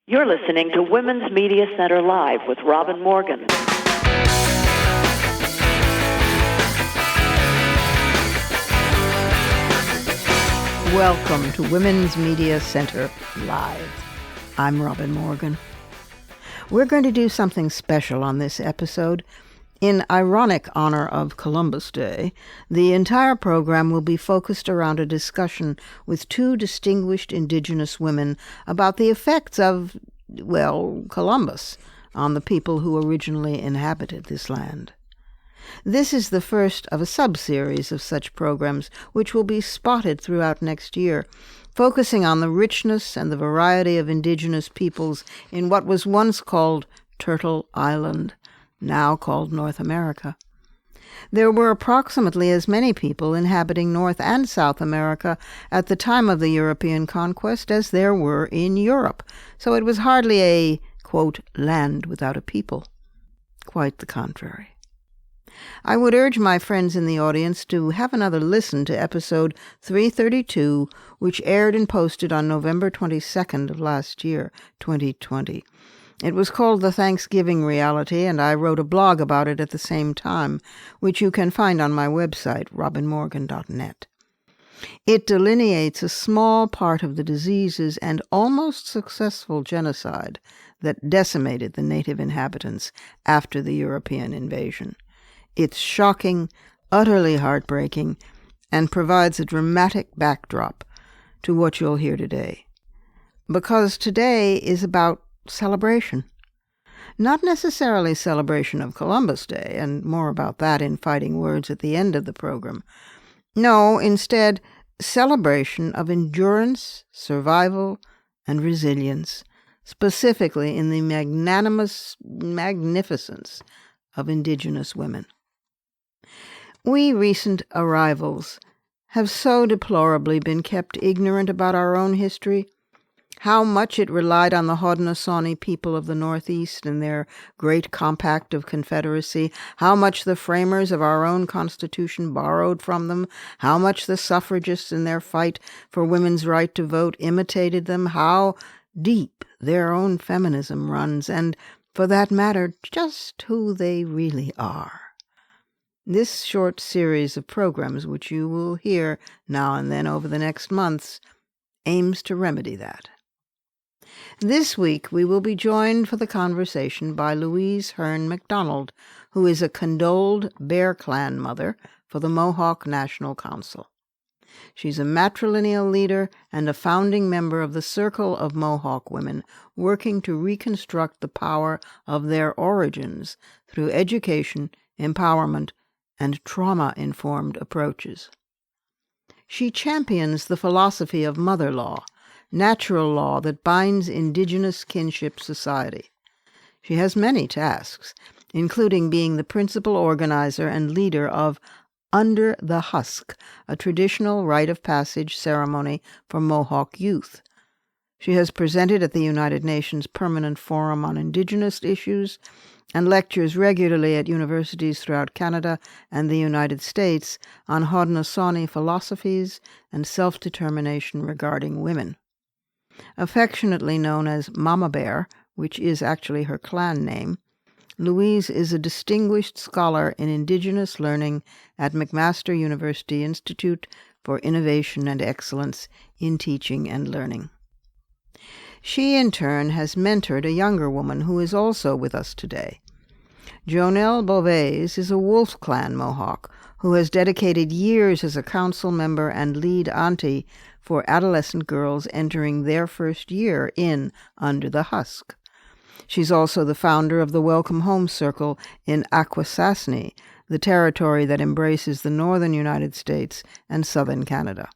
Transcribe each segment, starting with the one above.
You're listening to Women's Media Center Live with Robin Morgan. Welcome to Women's Media Center Live. I'm Robin Morgan. We're going to do something special on this episode. In ironic honor of Columbus Day, the entire program will be focused around a discussion with two distinguished Indigenous women about the effects of, Columbus on the people who originally inhabited this land. This is the first of a sub-series of such programs which will be spotted throughout next year, focusing on the richness and the variety of Indigenous peoples in what was once called Turtle Island, now called North America. There were approximately as many people inhabiting North and South America at the time of the European conquest as there were in Europe, so it was hardly a, quote, land without a people. Quite the contrary. I would urge my friends in the audience to have another listen to episode 332, which aired and posted on November 22nd of last year, 2020. It was called The Thanksgiving Reality, and I wrote a blog about it at the same time, which you can find on my website, robinmorgan.net. It delineates a small part of the diseases and almost successful genocide that decimated the native inhabitants after the European invasion. It's shocking, utterly heartbreaking, and provides a dramatic backdrop to what you'll hear today. Because today is about celebration. Not necessarily celebration of Columbus Day, and more about that in fighting words at the end of the program. No, instead, celebration of endurance, survival, and resilience, specifically in the magnanimous magnificence of Indigenous women. We recent arrivals have so deplorably been kept ignorant about our own history, how much it relied on the Haudenosaunee people of the Northeast and their great compact of confederacy, how much the framers of our own Constitution borrowed from them, how much the suffragists in their fight for women's right to vote imitated them, how deep their own feminism runs, and, for that matter, just who they really are. This short series of programs, which you will hear now and then over the next months, aims to remedy that. This week we will be joined for the conversation by Louise Herne McDonald, who is a condoled Bear Clan mother for the Mohawk National Council. She's a matrilineal leader and a founding member of the Circle of Mohawk Women, working to reconstruct the power of their origins through education, empowerment, and trauma-informed approaches. She champions the philosophy of mother law, natural law that binds Indigenous kinship society. She has many tasks, including being the principal organizer and leader of Under the Husk, a traditional rite of passage ceremony for Mohawk youth. She has presented at the United Nations Permanent Forum on Indigenous Issues and lectures regularly at universities throughout Canada and the United States on Haudenosaunee philosophies and self-determination regarding women. Affectionately known as Mama Bear, which is actually her clan name, Louise is a distinguished scholar in Indigenous learning at McMaster University Institute for Innovation and Excellence in Teaching and Learning. She, in turn, has mentored a younger woman who is also with us today. Jonel Beauvais is a Wolf Clan Mohawk who has dedicated years as a council member and lead auntie for adolescent girls entering their first year in Under the Husk. She's also the founder of the Welcome Home Circle in Akwesasne, the territory that embraces the northern United States and southern Canada.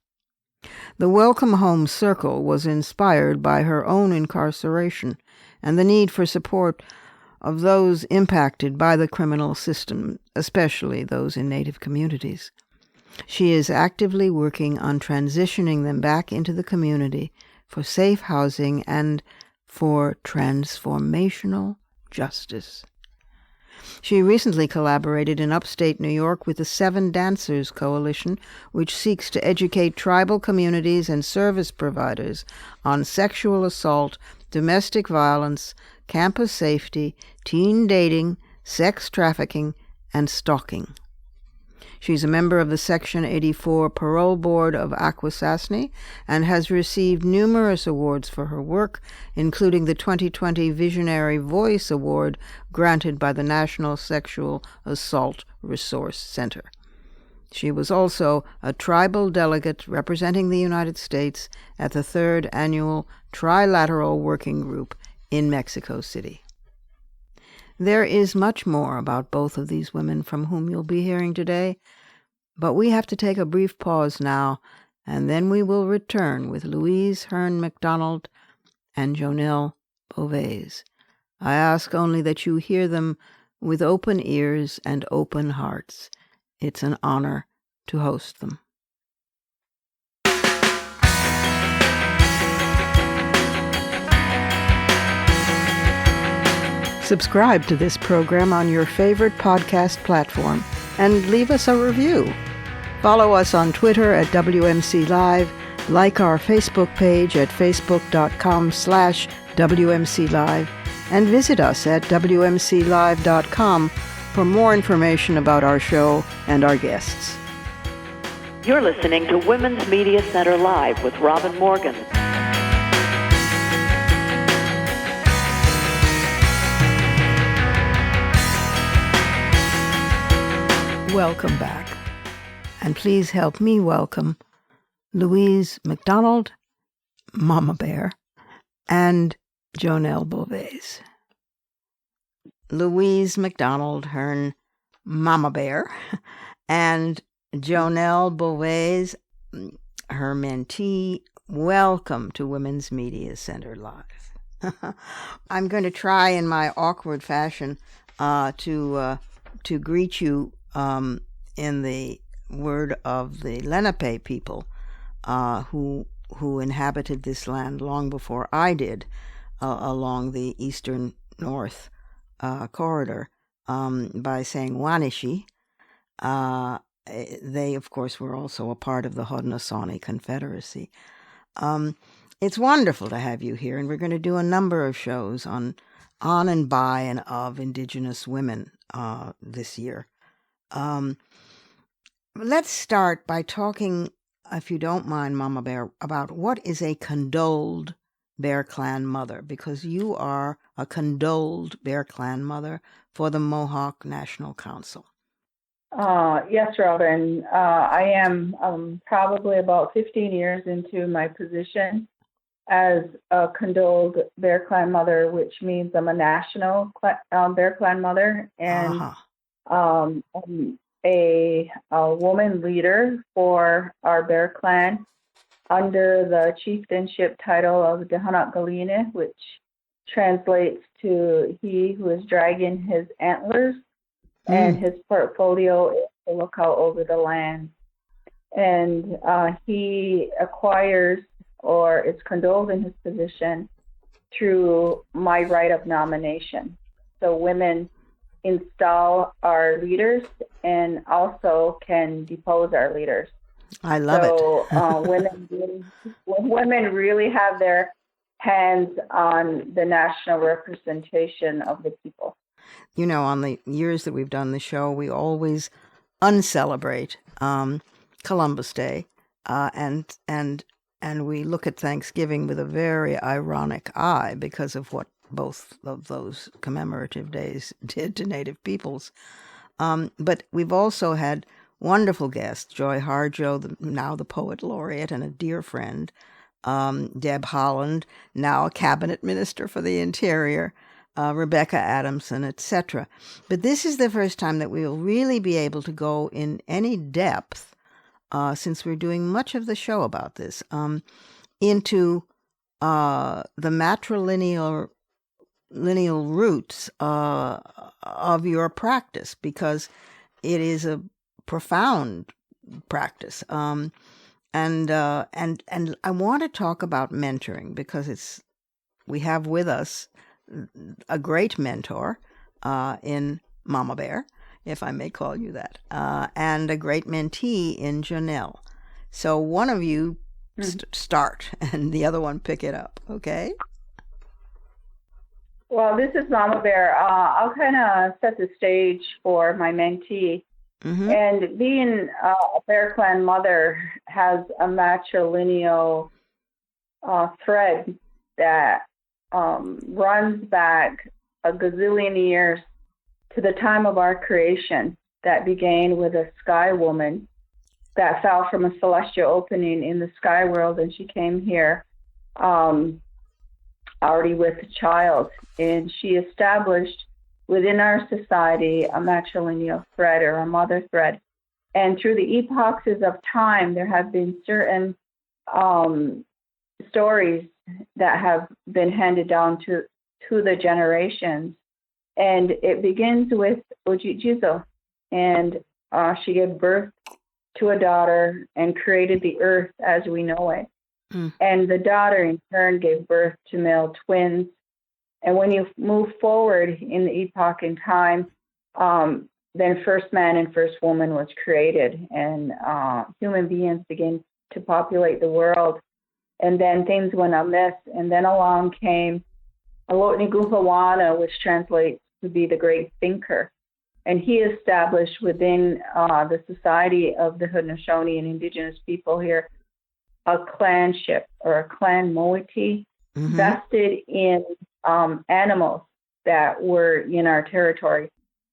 The Welcome Home Circle was inspired by her own incarceration and the need for support of those impacted by the criminal system, especially those in Native communities. She is actively working on transitioning them back into the community for safe housing and for transformational justice. She recently collaborated in upstate New York with the Seven Dancers Coalition, which seeks to educate tribal communities and service providers on sexual assault domestic violence, campus safety, teen dating, sex trafficking, and stalking. She's a member of the Section 84 Parole Board of Akwesasne and has received numerous awards for her work, including the 2020 Visionary Voice Award granted by the National Sexual Assault Resource Center. She was also a tribal delegate representing the United States at the 3rd Annual Trilateral Working Group in Mexico City. There is much more about both of these women from whom you'll be hearing today, but we have to take a brief pause now, and then we will return with Louise, Herne, McDonald, and Jonel Beauvais. I ask only that you hear them with open ears and open hearts. It's an honor to host them. Subscribe to this program on your favorite podcast platform and leave us a review. Follow us on Twitter at WMC Live, like our Facebook page at facebook.com/WMC Live, and visit us at WMCLive.com for more information about our show and our guests. You're listening to Women's Media Center Live with Robin Morgan. Welcome back, and please help me welcome Louise McDonald, Mama Bear, and Jonel Beauvais. Louise McDonald, Herne, Mama Bear, and Jonel Beauvais, her mentee. Welcome to Women's Media Center Live. I'm going to try in my awkward fashion to greet you in the word of the Lenape people who inhabited this land long before I did along the eastern north corridor by saying Wanishi. They, of course, were also a part of the Haudenosaunee Confederacy. It's wonderful to have you here, and we're going to do a number of shows on and by and of Indigenous women this year. Let's start by talking, if you don't mind, Mama Bear, about what is a condoled Bear Clan mother, because you are a condoled Bear Clan mother for the Mohawk National Council. Yes, Robin. I am probably about 15 years into my position as a condoled Bear Clan mother, which means I'm a national Bear Clan mother, and I'm a woman leader for our Bear Clan under the chieftainship title of Dehanat, which translates to he who is dragging his antlers, and his portfolio is to look out over the land. And he acquires or is condoled in his position through my right of nomination. So women install our leaders and also can depose our leaders. I love it. So women really have their hands on the national representation of the people. You know, on the years that we've done the show, we always uncelebrate Columbus Day, and we look at Thanksgiving with a very ironic eye because of what both of those commemorative days did to Native peoples. But we've also had wonderful guests, Joy Harjo, now the poet laureate and a dear friend, Deb Holland, now a cabinet minister for the Interior, Rebecca Adamson, etc. But this is the first time that we will really be able to go in any depth, since we're doing much of the show about this, into the matrilineal roots of your practice, because it is a profound practice. And I want to talk about mentoring, because we have with us a great mentor in Mama Bear, if I may call you that, and a great mentee in Jonel. So one of you start, and the other one pick it up, okay? Well, this is Mama Bear. I'll kind of set the stage for my mentee. Mm-hmm. And being a Bear Clan mother has a matrilineal thread that runs back a gazillion years to the time of our creation, that began with a sky woman that fell from a celestial opening in the sky world, and she came here already with a child, and she established within our society a matrilineal thread, or a mother thread. And through the epochs of time, there have been certain stories that have been handed down to the generations. And it begins with Ojijizo, and she gave birth to a daughter and created the earth as we know it. Mm. And the daughter in turn gave birth to male twins. And when you move forward in the epoch in time, then first man and first woman was created, and human beings began to populate the world. And then things went amiss, and then along came Alotni Guhawana, which translates to be the great thinker. And he established within the society of the Haudenosaunee and Indigenous people here a clanship, or a clan moiety, mm-hmm. vested in animals that were in our territory,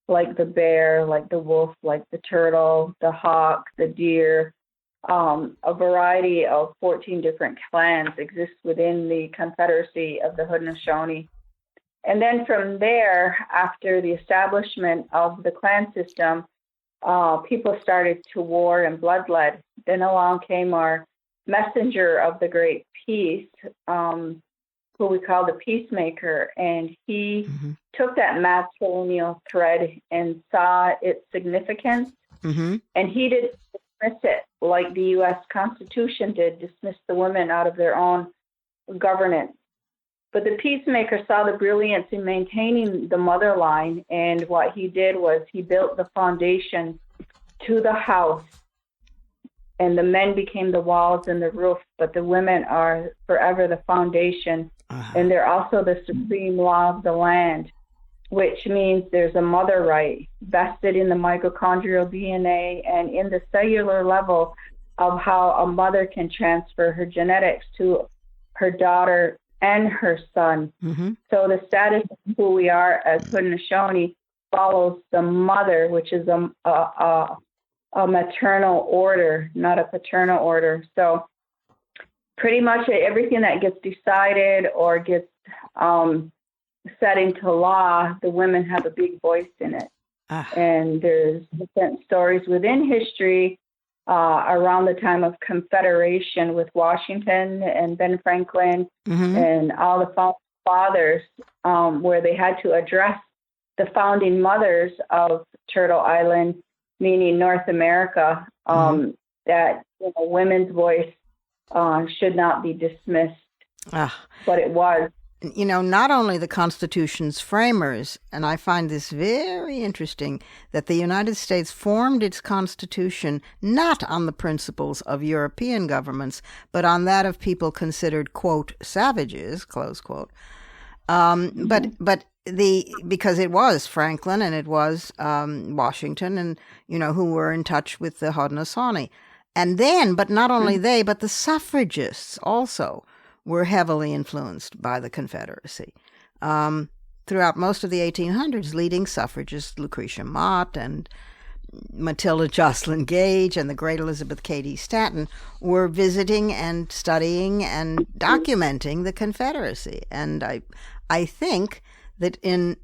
like the bear, like the wolf, like the turtle, the hawk, the deer. A variety of 14 different clans exist within the Confederacy of the Haudenosaunee. And then from there, after the establishment of the clan system, people started to war and bloodlet. Then along came our messenger of the great peace, who we call the peacemaker, and he mm-hmm. took that matrilineal thread and saw its significance, mm-hmm. and he didn't dismiss it like the U.S. Constitution did, dismiss the women out of their own governance. But the peacemaker saw the brilliance in maintaining the mother line, and what he did was he built the foundation to the house, and the men became the walls and the roof, but the women are forever the foundation, uh-huh. and they're also the supreme law of the land, which means there's a mother right vested in the mitochondrial DNA and in the cellular level of how a mother can transfer her genetics to her daughter and her son. Mm-hmm. So the status of who we are as Haudenosaunee follows the mother, which is a maternal order, not a paternal order. So pretty much everything that gets decided or gets set into law, the women have a big voice in it. And there's different stories within history around the time of Confederation with Washington and Ben Franklin, mm-hmm. and all the fathers, where they had to address the founding mothers of Turtle Island, meaning North America, mm-hmm. that women's voice should not be dismissed. But it was. Not only the Constitution's framers, and I find this very interesting, that the United States formed its Constitution not on the principles of European governments, but on that of people considered, quote, savages, close quote. Mm-hmm. But because it was Franklin and it was Washington, and, who were in touch with the Haudenosaunee. And then, but not only mm-hmm. they, but the suffragists also were heavily influenced by the Confederacy. Throughout most of the 1800s, leading suffragists Lucretia Mott and Matilda Jocelyn Gage and the great Elizabeth Cady Stanton were visiting and studying and documenting the Confederacy. And I think that in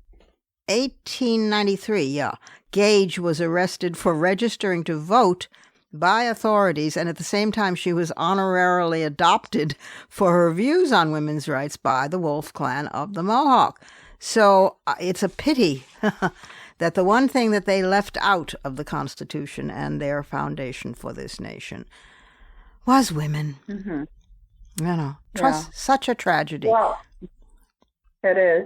1893, Gage was arrested for registering to vote by authorities, and at the same time she was honorarily adopted for her views on women's rights by the Wolf Clan of the Mohawk. So it's a pity that the one thing that they left out of the Constitution and their foundation for this nation was women. Mm-hmm. Such a tragedy. Well, it is.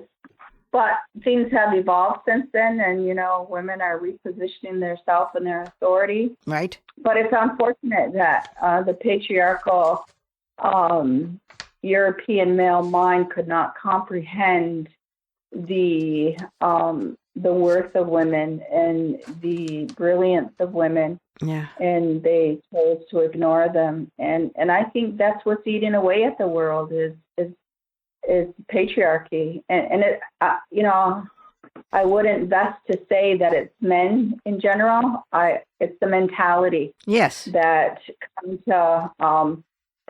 But things have evolved since then, and, women are repositioning themselves and their authority. Right. But it's unfortunate that the patriarchal European male mind could not comprehend the worth of women and the brilliance of women. Yeah. And they chose to ignore them. And I think that's what's eating away at the world is patriarchy. And it, I wouldn't best to say that it's men in general. It's the mentality. Yes. That comes to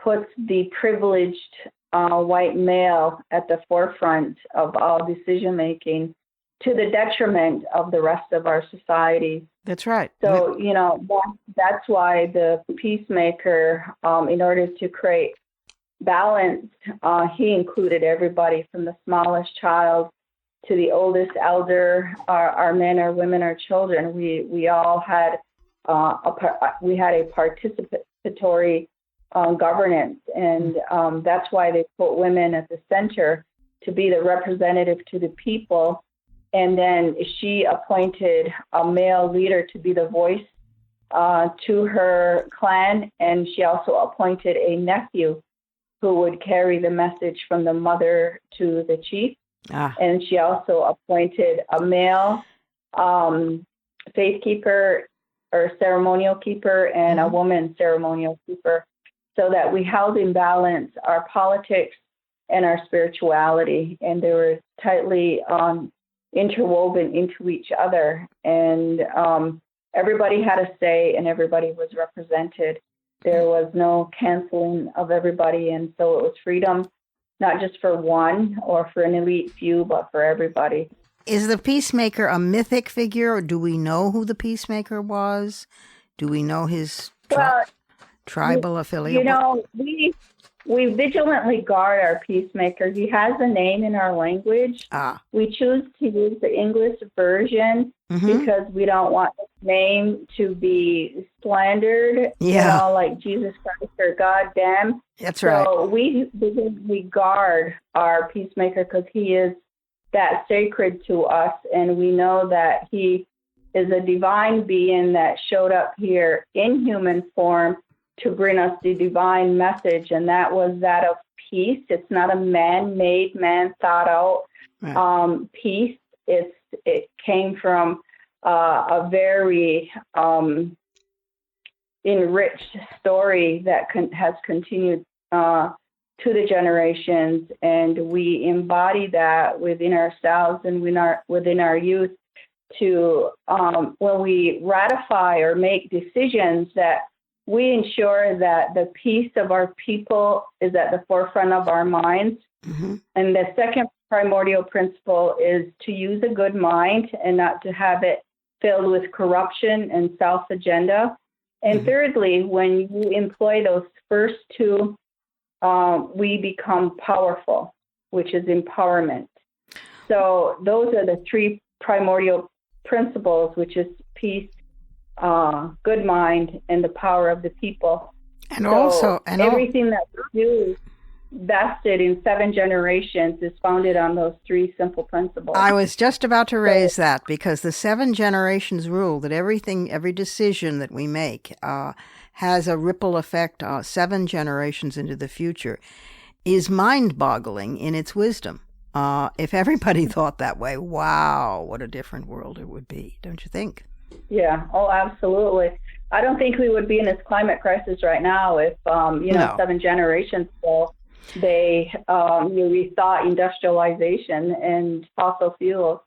puts the privileged white male at the forefront of all decision making, to the detriment of the rest of our society. That's right. So, that's why the peacemaker, in order to create balance, he included everybody from the smallest child to the oldest elder, our men, our women, our children. We all had a participatory governance, and that's why they put women at the center to be the representative to the people. And then she appointed a male leader to be the voice to her clan, and she also appointed a nephew who would carry the message from the mother to the chief. And she also appointed a male faith keeper or ceremonial keeper and a woman ceremonial keeper, so that we held in balance our politics and our spirituality, and they were tightly interwoven into each other, and everybody had a say and everybody was represented. There was no canceling of everybody, and so it was freedom, not just for one or for an elite few, but for everybody. Is the peacemaker a mythic figure, or do we know who the peacemaker was? Do we know his tribal affiliation? We vigilantly guard our peacemaker. He has a name in our language. We choose to use the English version because we don't want his name to be slandered, like Jesus Christ or God damn. That's right. So we guard our peacemaker because he is that sacred to us, and we know that he is a divine being that showed up here in human form to bring us the divine message, and that was that of peace. It's not a man-made, man-thought-out peace. It came from a very enriched story that has continued to the generations, and we embody that within ourselves and within our youth to when we ratify or make decisions, that we ensure that the peace of our people is at the forefront of our minds. And the second primordial principle is to use a good mind and not to have it filled with corruption and self-agenda. And thirdly, when you employ those first two, we become powerful, which is empowerment. So those are the three primordial principles, which is peace, good mind, and the power of the people. And everything that we do vested in 7 generations is founded on those 3 simple principles. I was just about to raise that, because the 7 generations rule that every decision that we make has a ripple effect 7 generations into the future is mind-boggling in its wisdom. If everybody thought that way, wow, what a different world it would be, don't you think? Yeah, oh, absolutely. I don't think we would be in this climate crisis right now if, 7 generations ago, they rethought industrialization and fossil fuels.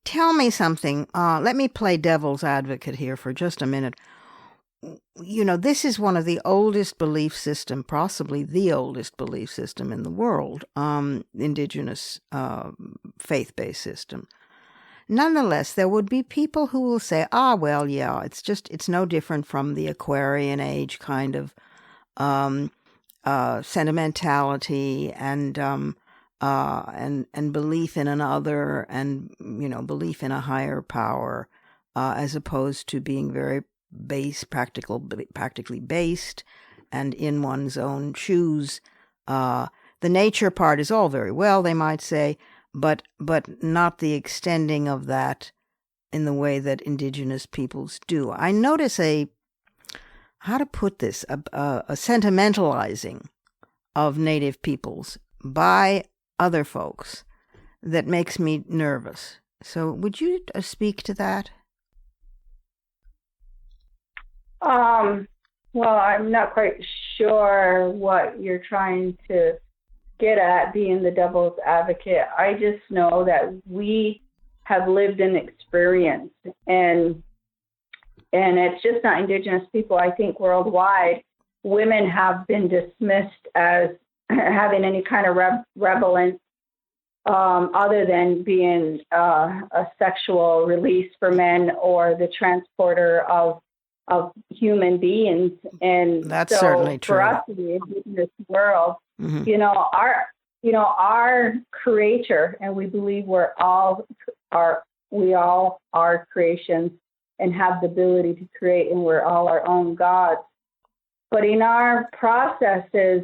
Tell me something. Let me play devil's advocate here for just a minute. This is one of the oldest belief system, possibly the oldest belief system in the world, Indigenous faith-based system. Nonetheless, there would be people who will say, it's no different from the Aquarian age kind of sentimentality and belief in another and, belief in a higher power, as opposed to being very practically based and in one's own shoes. The nature part is all very well, they might say, but not the extending of that in the way that Indigenous peoples do. I notice a sentimentalizing of Native peoples by other folks that makes me nervous. So would you speak to that? Well, I'm not quite sure what you're trying to get at being the devil's advocate. I just know that we have lived an experience, and it's just not Indigenous people. I think worldwide, women have been dismissed as having any kind of relevance other than being a sexual release for men or the transporter of human beings. And that's so certainly true. For us in the Indigenous world, our creator, and we believe we all are creations and have the ability to create, and we're all our own gods. But in our processes,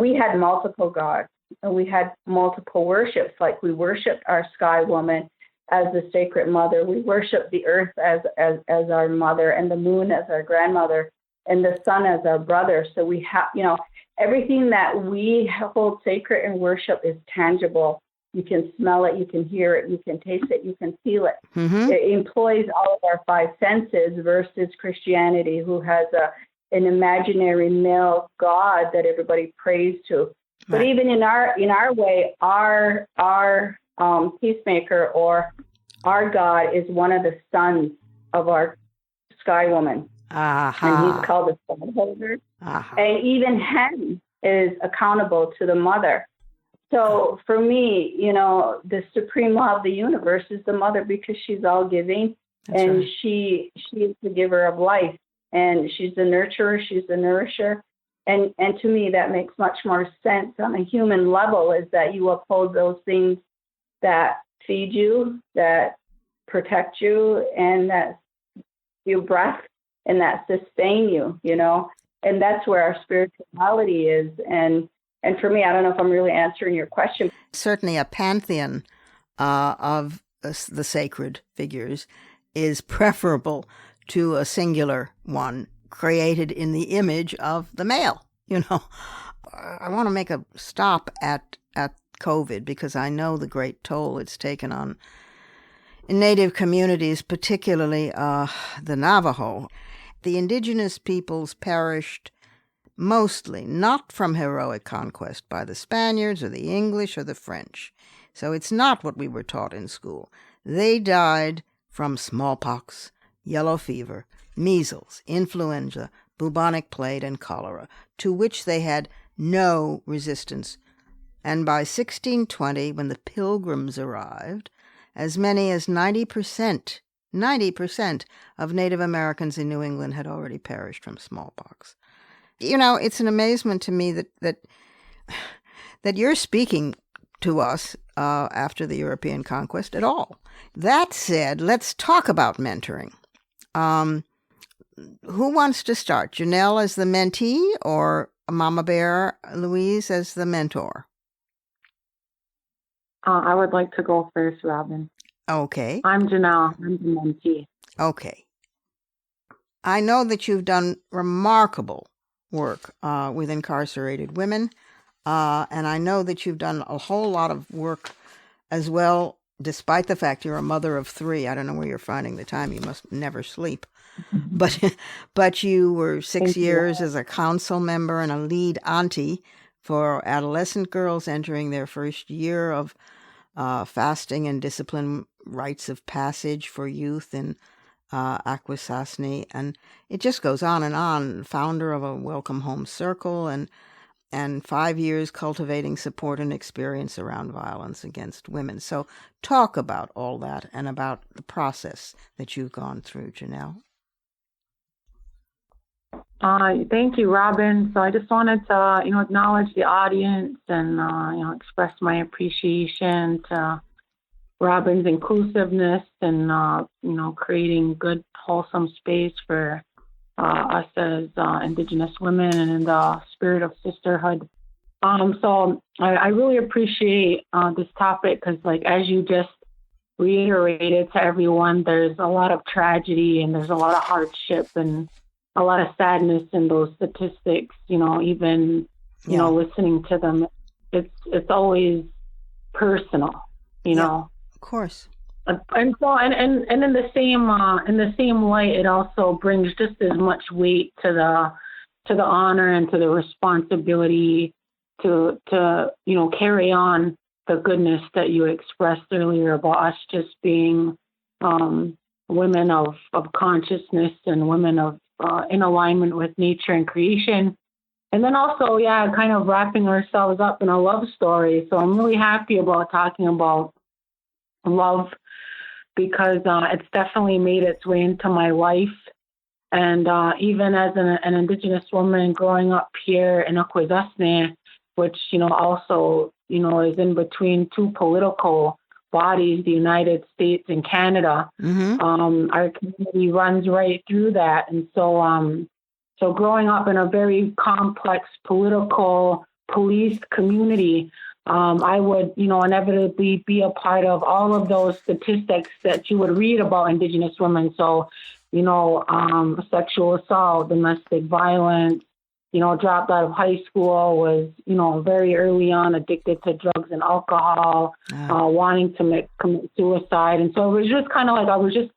we had multiple gods, and we had multiple worships. Like we worshipped our sky woman as the sacred mother. We worship the earth as our mother, and the moon as our grandmother, and the sun as our brother. So we have, everything that we hold sacred and worship is tangible. You can smell it, you can hear it, you can taste it, you can feel it. Mm-hmm. It employs all of our five senses versus Christianity, who has an imaginary male god that everybody prays to. But Right. even in our way, our peacemaker or our God is one of the sons of our sky woman. And he's called the sun holder. And even Herne is accountable to the mother. So for me, the supreme law of the universe is the mother, because she's all giving. That's and right. she is the giver of life, and she's the nurturer, she's the nourisher. And to me, that makes much more sense on a human level, is that you uphold those things that feed you, that protect you, and that you breath, and that sustain you, and that's where our spirituality is. And for me, I don't know if I'm really answering your question. Certainly a pantheon of the sacred figures is preferable to a singular one created in the image of the male. I want to make a stop at COVID, because I know the great toll it's taken on Native communities, particularly the Navajo. The Indigenous peoples perished mostly not from heroic conquest by the Spaniards or the English or the French. So it's not what we were taught in school. They died from smallpox, yellow fever, measles, influenza, bubonic plague, and cholera, to which they had no resistance. And by 1620, when the Pilgrims arrived, as many as 90% of Native Americans in New England had already perished from smallpox. It's an amazement to me that you're speaking to us after the European conquest at all. That said, let's talk about mentoring. Who wants to start? Jonel as the mentee, or Mama Bear Louise as the mentor? I would like to go first, Robin. Okay. I'm Jonel. I'm the mentee. Okay. I know that you've done remarkable work with incarcerated women, and I know that you've done a whole lot of work as well, despite the fact you're a mother of 3. I don't know where you're finding the time. You must never sleep. But you were 6 years as a council member and a lead auntie for adolescent girls entering their first year of fasting and discipline rites of passage for youth in Akwesasne, and it just goes on. Founder of a Welcome Home Circle, and 5 years cultivating support and experience around violence against women. So talk about all that and about the process that you've gone through, Jonel. Thank you, Robin. So I just wanted to, acknowledge the audience and, express my appreciation to Robin's inclusiveness and, creating good, wholesome space for us as Indigenous women and in the spirit of sisterhood. So I really appreciate this topic because, as you just reiterated to everyone, there's a lot of tragedy and there's a lot of hardship and a lot of sadness in those statistics, listening to them. It's always personal. know. Of course. And so, and in the same light, it also brings just as much weight to the honor and to the responsibility to carry on the goodness that you expressed earlier about us just being women of consciousness and women of in alignment with nature and creation. And then also, kind of wrapping ourselves up in a love story. So I'm really happy about talking about love, because it's definitely made its way into my life. And even as an Indigenous woman growing up here in Akwesasne, which, also, is in between two political bodies, the United States and Canada, our community runs right through that. And so growing up in a very complex political police community, I would, inevitably be a part of all of those statistics that you would read about Indigenous women. So, sexual assault, domestic violence, dropped out of high school, was, very early on addicted to drugs and alcohol, wanting to commit suicide. And so it was just kind of like I was just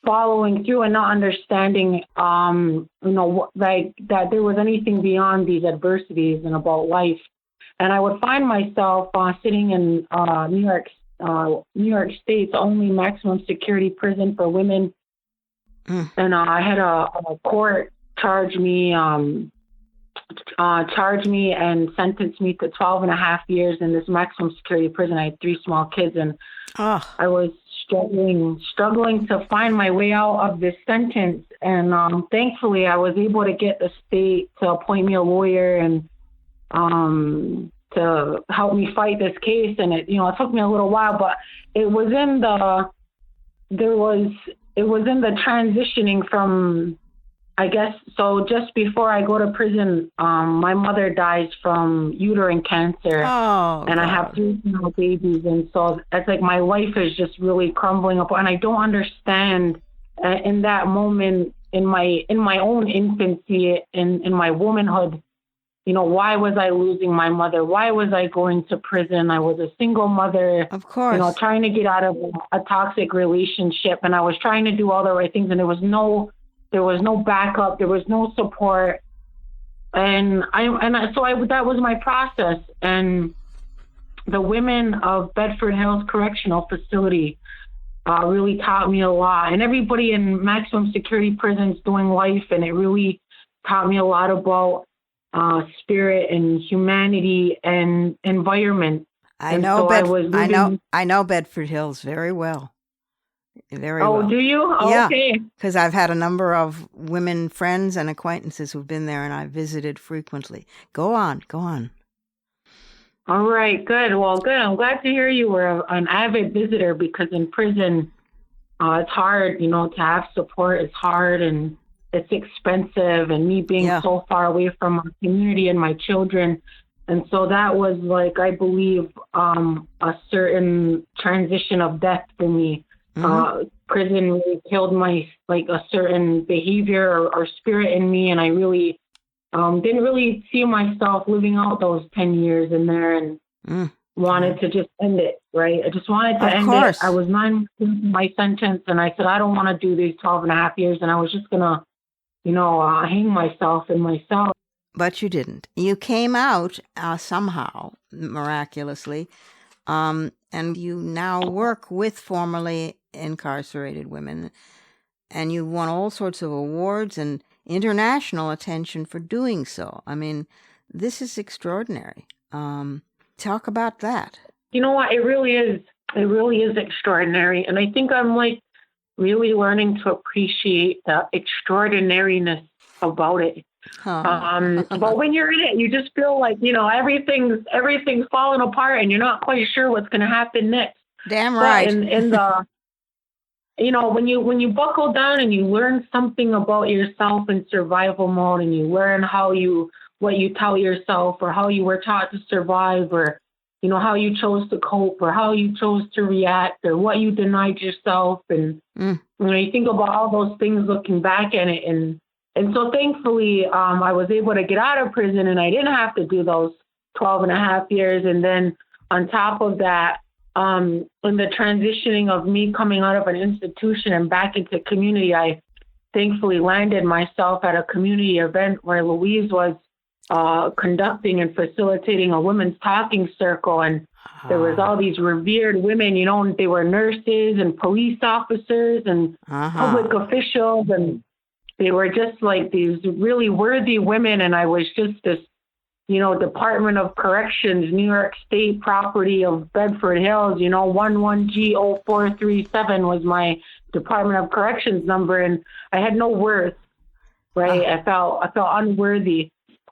following through and not understanding, like that there was anything beyond these adversities and about life. And I would find myself sitting in New York State's only maximum security prison for women. And I had a court charge me and sentence me to 12 and a half years in this maximum security prison. I had 3 small kids, and I was struggling to find my way out of this sentence. And thankfully, I was able to get the state to appoint me a lawyer and to help me fight this case. And it took me a little while, but it was in the transitioning from, I guess, so just before I go to prison, my mother dies from uterine cancer. And I have 3 small babies. And so it's like my life is just really crumbling up. And I don't understand in that moment, in my own infancy, in my womanhood, why was I losing my mother? Why was I going to prison? I was a single mother, of course, trying to get out of a toxic relationship. And I was trying to do all the right things. And there was no backup. There was no support. And that was my process. And the women of Bedford Hills Correctional Facility really taught me a lot. And everybody in maximum security prisons doing life. And it really taught me a lot about spirit and humanity and environment. I know Bedford Hills very well. Very well. Oh, do you? Yeah, okay. Because I've had a number of women friends and acquaintances who've been there, and I've visited frequently. Go on. All right, good. Well, good. I'm glad to hear you were an avid visitor, because in prison, it's hard, to have support. It's hard and it's expensive, and me being so far away from my community and my children. And so that was like, I believe, a certain transition of death for me. Prison really killed a certain behavior or spirit in me. And I really didn't really see myself living out those 10 years in there, and wanted to just end it, right? I just wanted to end it. I was 9 months into my sentence, and I said, I don't want to do these 12 and a half years. And I was just going to, hang myself in my cell. But you didn't. You came out somehow, miraculously, and you now work with formerly incarcerated women, and you won all sorts of awards and international attention for doing so. I mean, this is extraordinary. Talk about that. You know what? It really is extraordinary. And I think I'm really learning to appreciate the extraordinariness about it. But when you're in it, you just feel like, everything's falling apart, and you're not quite sure what's going to happen next. Damn right. But in the, when you buckle down and you learn something about yourself in survival mode, and you learn what you tell yourself, or how you were taught to survive, or, how you chose to cope, or how you chose to react, or what you denied yourself. And, you think about all those things looking back at it. And so thankfully, I was able to get out of prison, and I didn't have to do those 12 and a half years. And then on top of that, in the transitioning of me coming out of an institution and back into community, I thankfully landed myself at a community event where Louise was conducting and facilitating a women's talking circle. And there was all these revered women, you know, they were nurses and police officers and public officials. And they were just like these really worthy women. And I was just this, you know, Department of Corrections, New York State property of Bedford Hills, you know, 11G0437 was my Department of Corrections number. And I had no worth, right? I felt unworthy.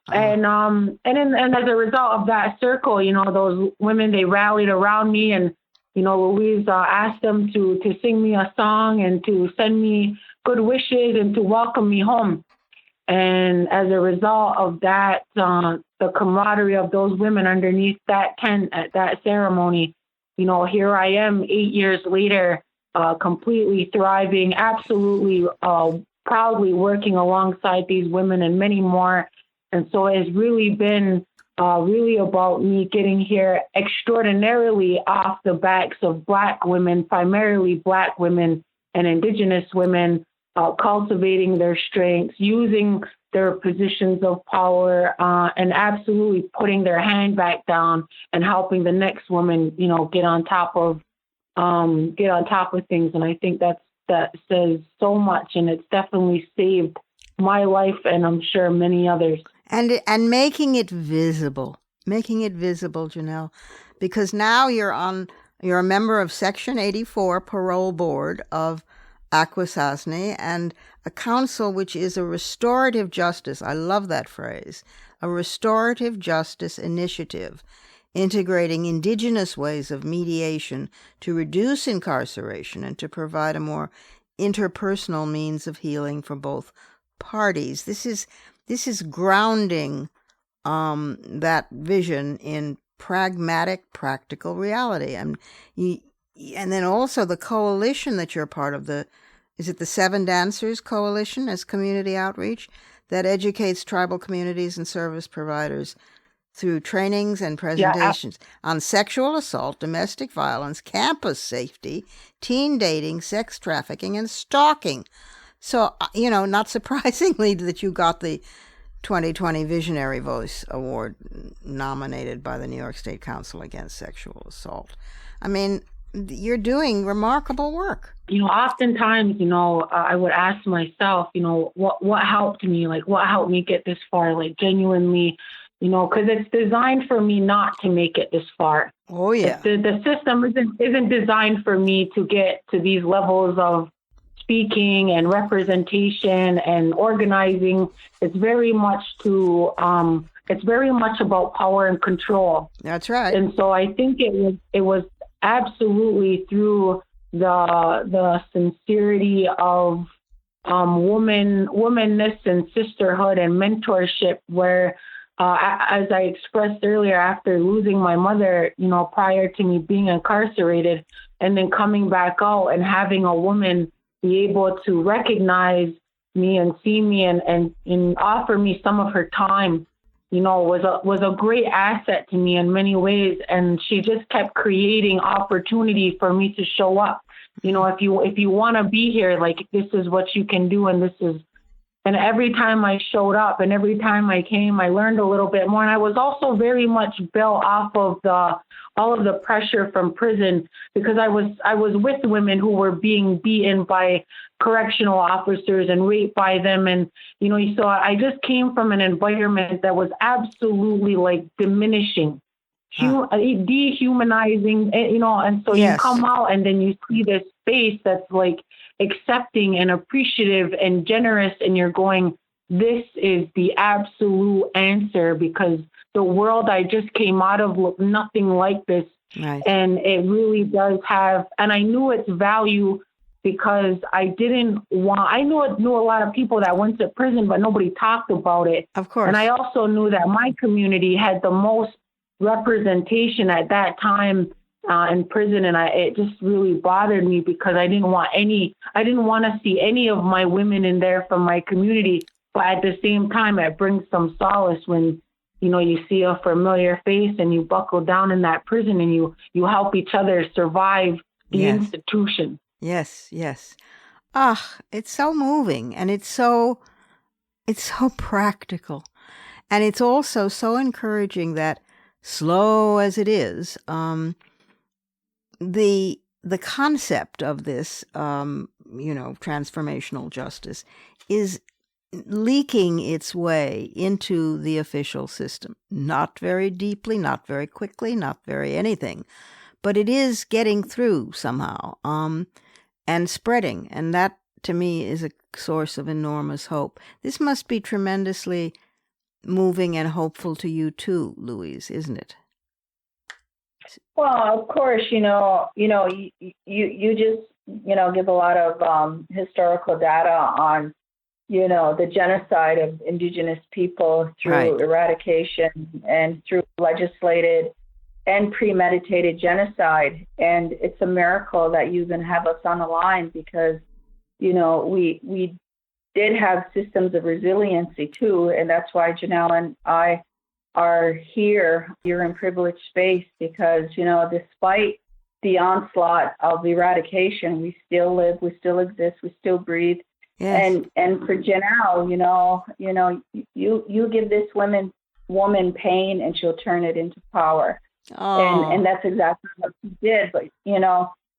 And as a result of that circle, you know, those women, they rallied around me, and, you know, Louise asked them to sing me a song and to send me good wishes and to welcome me home. And as a result of that, the camaraderie of those women underneath that tent at that ceremony, you know, here I am 8 years later, completely thriving, absolutely proudly working alongside these women and many more. And so it's really been really about me getting here extraordinarily off the backs of Black women, primarily Black women and Indigenous women, cultivating their strengths, using their positions of power, and absolutely putting their hand back down and helping the next woman, you know, get on top of things. And I think that says so much, and it's definitely saved my life and I'm sure many others. And making it visible, Jonel, because now you're a member of Section 84 Parole Board of Akwesasne, and a council which is a restorative justice. I love that phrase, a restorative justice initiative, integrating Indigenous ways of mediation to reduce incarceration and to provide a more interpersonal means of healing for both parties. This is grounding that vision in pragmatic, practical reality. And then also the coalition that you're part of, is it the Seven Dancers Coalition as community outreach that educates tribal communities and service providers through trainings and presentations on sexual assault, domestic violence, campus safety, teen dating, sex trafficking, and stalking. So, you know, not surprisingly that you got the 2020 Visionary Voice Award nominated by the New York State Council Against Sexual Assault. I mean, you're doing remarkable work. You know, oftentimes, you know, I would ask myself, you know, what helped me? Like, what helped me get this far? Like, genuinely, you know, because it's designed for me not to make it this far. Oh, yeah. The system isn't designed for me to get to these levels of speaking and representation and organizing. It's very much about power and control. That's right. And so I think it was absolutely through the sincerity of womanness and sisterhood and mentorship where, as I expressed earlier, after losing my mother, you know, prior to me being incarcerated, and then coming back out and having a woman be able to recognize me and see me and offer me some of her time, you know, was a great asset to me in many ways. And she just kept creating opportunity for me to show up. You know, if you want to be here, like, this is what you can do. And every time I showed up and every time I came, I learned a little bit more. And I was also very much built off of all of the pressure from prison, because I was with women who were being beaten by correctional officers and raped by them. And, you know, so I just came from an environment that was absolutely like diminishing, dehumanizing, you know, and so you come out and then you see this space that's like accepting and appreciative and generous, and you're going, this is the absolute answer, because the world I just came out of looked nothing like this. Right. And it really does have, and I knew its value because I knew a lot of people that went to prison, but nobody talked about it. Of course. And I also knew that my community had the most representation at that time in prison. And it just really bothered me because I didn't want to see any of my women in there from my community. But at the same time, it brings some solace when you see a familiar face and you buckle down in that prison and you help each other survive the Yes. institution. Yes, yes. Ah, it's so moving, and it's so practical. And it's also so encouraging that, slow as it is, the concept of this, transformational justice is leaking its way into the official system. Not very deeply, not very quickly, not very anything, but it is getting through somehow, and spreading. And that, to me, is a source of enormous hope. This must be tremendously moving and hopeful to you too, Louise, isn't it? Well, of course, you just, give a lot of historical data on, the genocide of Indigenous people through eradication and through legislated and premeditated genocide. And it's a miracle that you even have us on the line because, we did have systems of resiliency too. And that's why Jonel and I are here. You're in privileged space because, despite the onslaught of eradication, we still live, we still exist, we still breathe. Yes. And for Jonel, you give this woman pain and she'll turn it into power. Oh. And that's exactly what she did. But,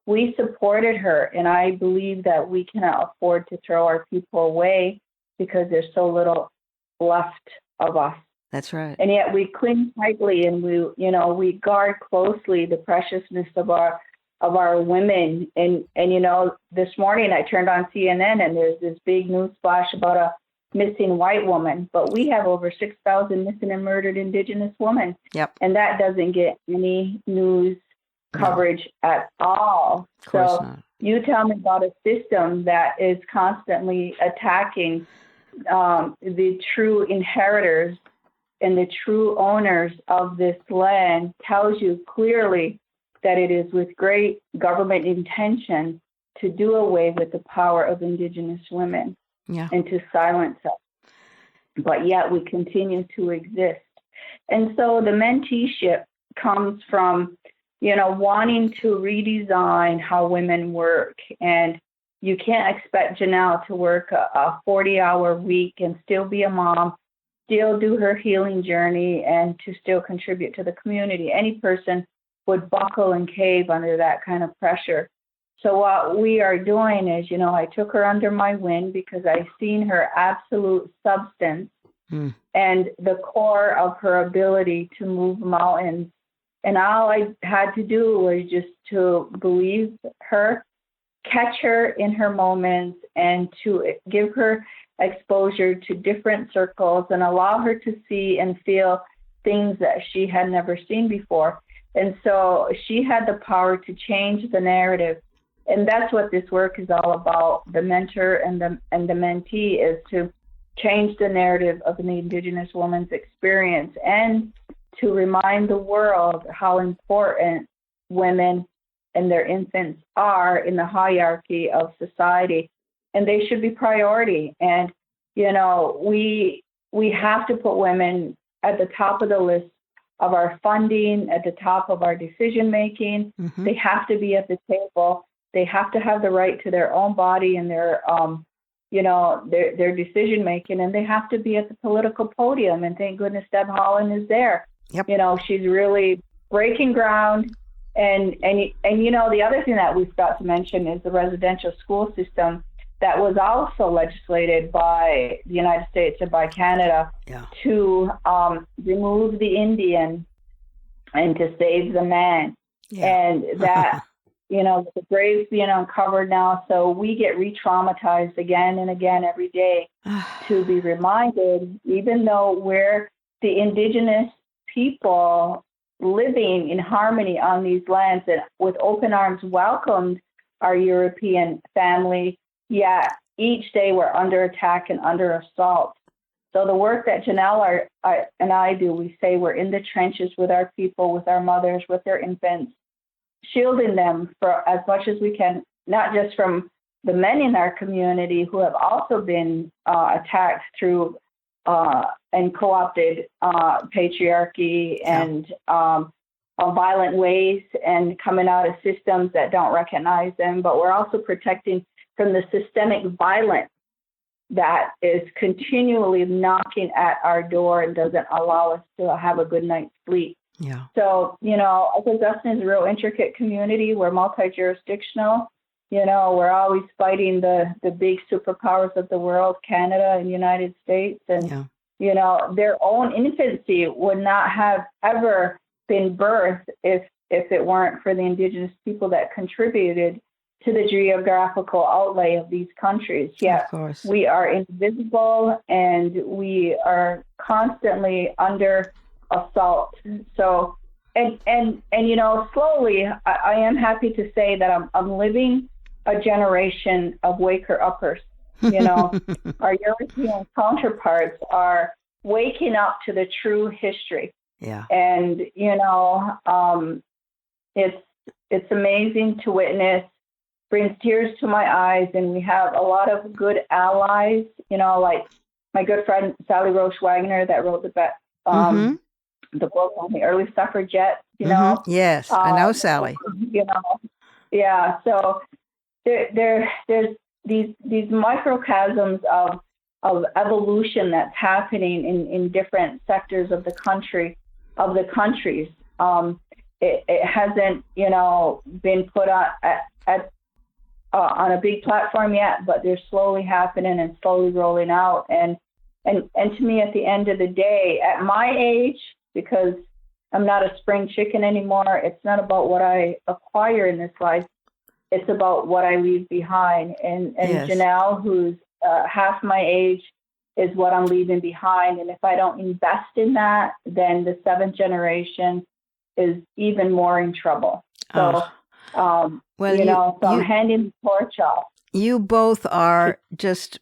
we supported her, and I believe that we cannot afford to throw our people away because there's so little left of us. That's right. And yet we cling tightly and we guard closely the preciousness of our women. And this morning I turned on CNN and there's this big news flash about a missing white woman, but we have over 6,000 missing and murdered Indigenous women. Yep. And that doesn't get any news coverage at all. Of course So not. you tell me about a system that is constantly attacking the true inheritors and the true owners of this land, tells you clearly that it is with great government intention to do away with the power of Indigenous women and to silence us. But yet we continue to exist. And so the menteeship comes from, wanting to redesign how women work. And you can't expect Jonel to work a 40-hour week and still be a mom, still do her healing journey, and to still contribute to the community. Any person would buckle and cave under that kind of pressure. So what we are doing is, I took her under my wing because I seen her absolute substance and the core of her ability to move mountains. And all I had to do was just to believe her, catch her in her moments, and to give her exposure to different circles and allow her to see and feel things that she had never seen before. And so she had the power to change the narrative. And that's what this work is all about. The mentor and the mentee is to change the narrative of an Indigenous woman's experience and to remind the world how important women and their infants are in the hierarchy of society. And they should be priority. And, we have to put women at the top of the list of our funding, at the top of our decision making. Mm-hmm. They have to be at the table. They have to have the right to their own body and their decision making, and they have to be at the political podium. And thank goodness Deb Haaland is there. Yep. She's really breaking ground. And the other thing that we forgot to mention is the residential school system that was also legislated by the United States and by Canada to remove the Indian and to save the man. Yeah. And that, the graves being uncovered now. So we get re-traumatized again and again every day to be reminded, even though we're the Indigenous people living in harmony on these lands and with open arms welcomed our European family, yet each day we're under attack and under assault. So the work that Jonel and I do, we say we're in the trenches with our people, with our mothers, with their infants, shielding them for as much as we can, not just from the men in our community who have also been attacked through and co-opted patriarchy and violent ways and coming out of systems that don't recognize them. But we're also protecting from the systemic violence that is continually knocking at our door and doesn't allow us to have a good night's sleep. Yeah. So, I think Dustin is a real intricate community. We're multi-jurisdictional. We're always fighting the big superpowers of the world, Canada and United States. And, their own infancy would not have ever been birthed if it weren't for the Indigenous people that contributed to the geographical outlay of these countries. Yet we are invisible and we are constantly under assault. So, and slowly, I am happy to say that I'm living a generation of waker uppers. Our European counterparts are waking up to the true history. Yeah. And, it's amazing to witness, brings tears to my eyes, and we have a lot of good allies, like my good friend Sally Roche Wagner that wrote the book on the early suffragettes, Yes, I know Sally. Yeah, so there's these microcosms of evolution that's happening in different sectors of the countries. It hasn't, been put on a big platform yet, but they're slowly happening and slowly rolling out. And to me, at the end of the day, at my age, because I'm not a spring chicken anymore, it's not about what I acquire in this life. It's about what I leave behind. And yes. Jonel, who's half my age, is what I'm leaving behind. And if I don't invest in that, then the seventh generation is even more in trouble. So, so I'm handing the torch off. You both are just,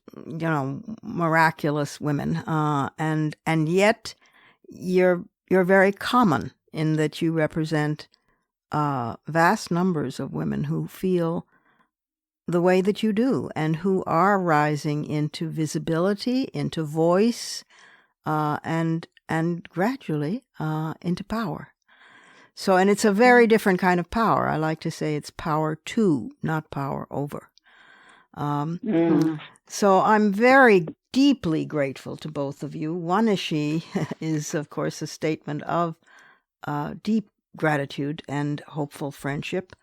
miraculous women, and yet you're very common in that you represent vast numbers of women who feel the way that you do and who are rising into visibility, into voice, and gradually into power. So, and it's a very different kind of power. I like to say it's power to, not power over. So I'm very deeply grateful to both of you. One is, of course, a statement of deep gratitude and hopeful friendship.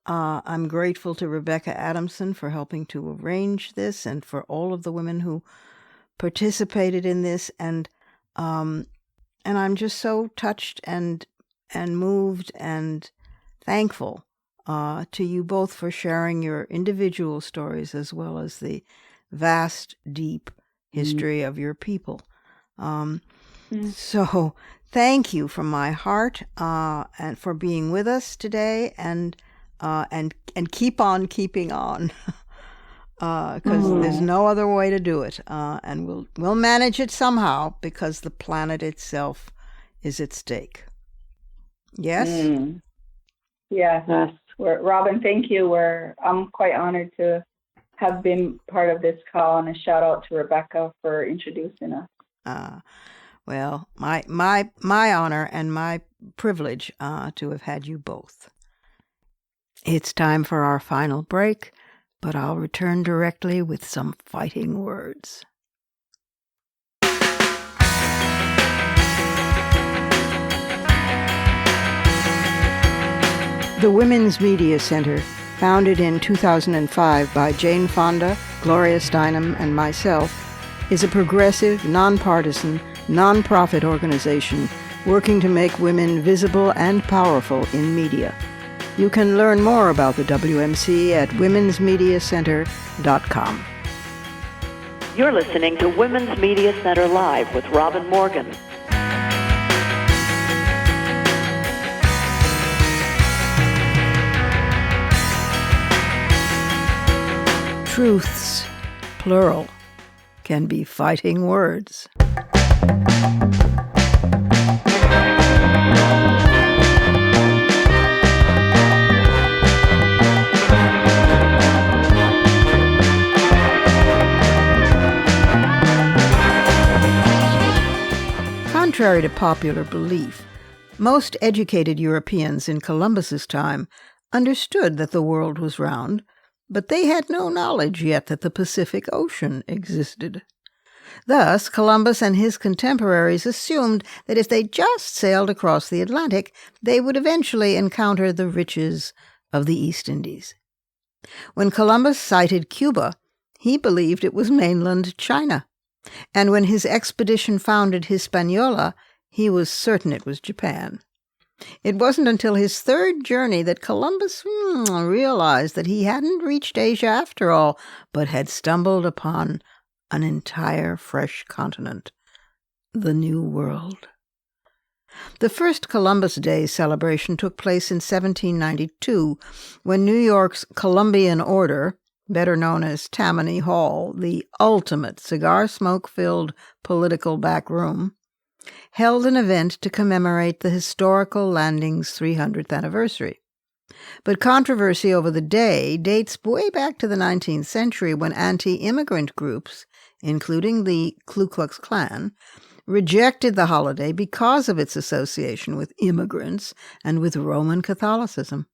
I'm grateful to Rebecca Adamson for helping to arrange this and for all of the women who participated in this. And I'm just so touched and moved and thankful to you both for sharing your individual stories as well as the vast, deep history of your people. So thank you from my heart and for being with us today and keep on keeping on because there's no other way to do it. And we'll manage it somehow because the planet itself is at stake. Yes? Yes. Robin, thank you. I'm quite honored to have been part of this call, and a shout out to Rebecca for introducing us. Well, my honor and my privilege to have had you both. It's time for our final break, but I'll return directly with some fighting words. The Women's Media Center, founded in 2005 by Jane Fonda, Gloria Steinem, and myself, is a progressive, nonpartisan, nonprofit organization working to make women visible and powerful in media. You can learn more about the WMC at womensmediacenter.com. You're listening to Women's Media Center Live with Robin Morgan. Truths, plural, can be fighting words. contrary to popular belief, most educated Europeans in Columbus's time understood that the world was round, but they had no knowledge yet that the Pacific Ocean existed. Thus, Columbus and his contemporaries assumed that if they just sailed across the Atlantic, they would eventually encounter the riches of the East Indies. When Columbus sighted Cuba, he believed it was mainland China, and when his expedition founded Hispaniola, he was certain it was Japan. It wasn't until his third journey that Columbus realized that he hadn't reached Asia after all, but had stumbled upon an entire fresh continent, the New World. The first Columbus Day celebration took place in 1792, when New York's Columbian Order, better known as Tammany Hall, the ultimate cigar-smoke-filled political back room, held an event to commemorate the historical landing's 300th anniversary. But controversy over the day dates way back to the 19th century, when anti-immigrant groups, including the Ku Klux Klan, rejected the holiday because of its association with immigrants and with Roman Catholicism.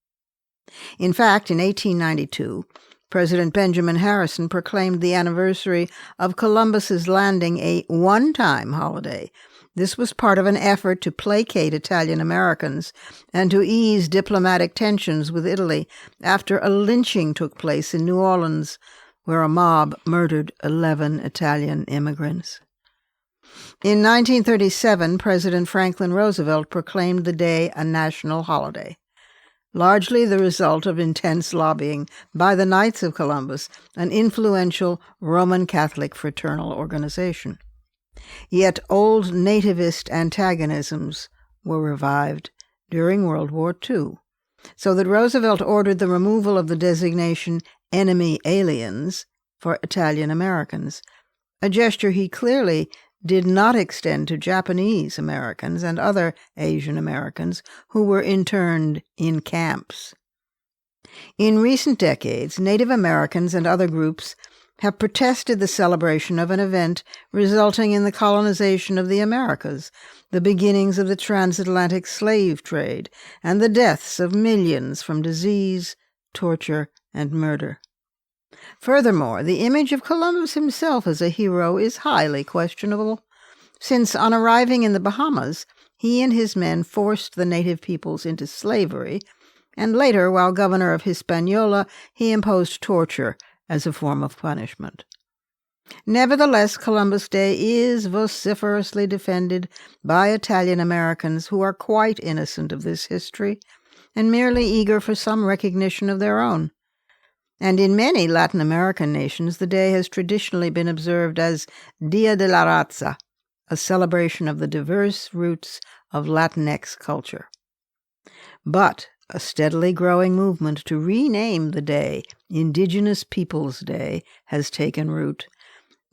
In fact, in 1892, President Benjamin Harrison proclaimed the anniversary of Columbus's landing a one-time holiday. This was part of an effort to placate Italian Americans and to ease diplomatic tensions with Italy after a lynching took place in New Orleans, where a mob murdered 11 Italian immigrants. In 1937, President Franklin Roosevelt proclaimed the day a national holiday, largely the result of intense lobbying by the Knights of Columbus, an influential Roman Catholic fraternal organization. Yet old nativist antagonisms were revived during World War II, so that Roosevelt ordered the removal of the designation enemy aliens for Italian Americans, a gesture he clearly did not extend to Japanese Americans and other Asian Americans who were interned in camps. In recent decades, Native Americans and other groups have protested the celebration of an event resulting in the colonization of the Americas, the beginnings of the transatlantic slave trade, and the deaths of millions from disease, torture, and murder. Furthermore, the image of Columbus himself as a hero is highly questionable, since on arriving in the Bahamas, he and his men forced the native peoples into slavery, and later, while governor of Hispaniola, he imposed torture as a form of punishment. Nevertheless, Columbus Day is vociferously defended by Italian Americans who are quite innocent of this history and merely eager for some recognition of their own. And in many Latin American nations, the day has traditionally been observed as Dia de la Raza, a celebration of the diverse roots of Latinx culture. But a steadily growing movement to rename the day Indigenous Peoples Day has taken root,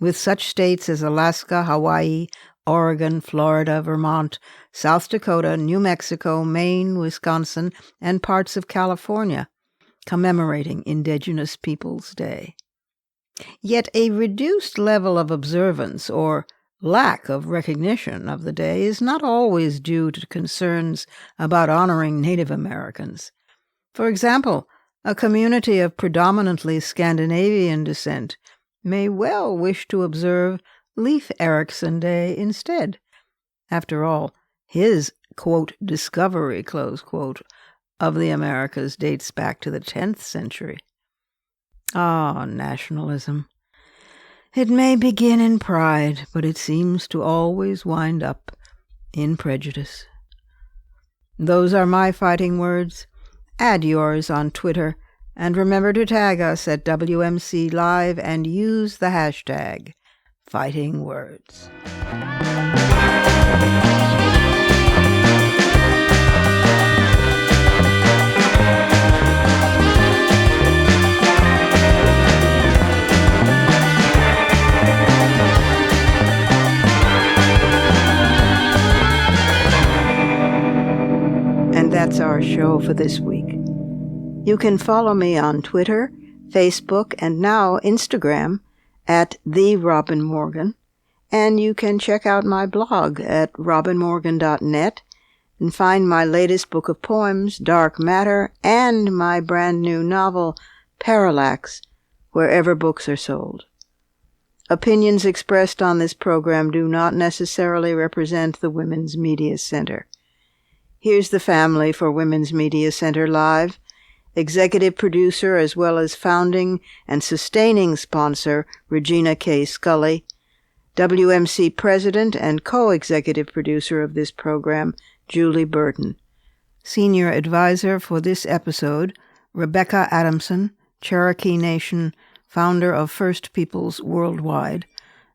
with such states as Alaska, Hawaii, Oregon, Florida, Vermont, South Dakota, New Mexico, Maine, Wisconsin, and parts of California commemorating Indigenous Peoples Day. Yet a reduced level of observance or lack of recognition of the day is not always due to concerns about honoring Native Americans. For example, a community of predominantly Scandinavian descent may well wish to observe Leif Erikson Day instead. After all, his, quote, discovery, close quote, of the Americas dates back to the 10th century. Nationalism. It may begin in pride, but it seems to always wind up in prejudice. Those are my fighting words. Add yours on Twitter, and remember to tag us at WMC Live and use the hashtag #FightingWords. And that's our show for this week. You can follow me on Twitter, Facebook, and now Instagram at @TheRobinMorgan, And you can check out my blog at robinmorgan.net and find my latest book of poems, Dark Matter, and my brand new novel, Parallax, wherever books are sold. Opinions expressed on this program do not necessarily represent the Women's Media Center. Here's the family for Women's Media Center Live. Executive producer as well as founding and sustaining sponsor, Regina K. Scully. WMC president and co-executive producer of this program, Julie Burton. Senior advisor for this episode, Rebecca Adamson, Cherokee Nation, founder of First Peoples Worldwide,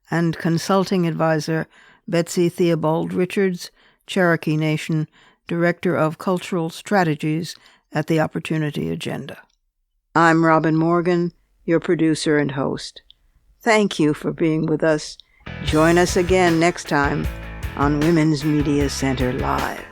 and consulting advisor, Betsy Theobald Richards, Cherokee Nation, Director of Cultural Strategies at the Opportunity Agenda. I'm Robin Morgan, your producer and host. Thank you for being with us. Join us again next time on Women's Media Center Live.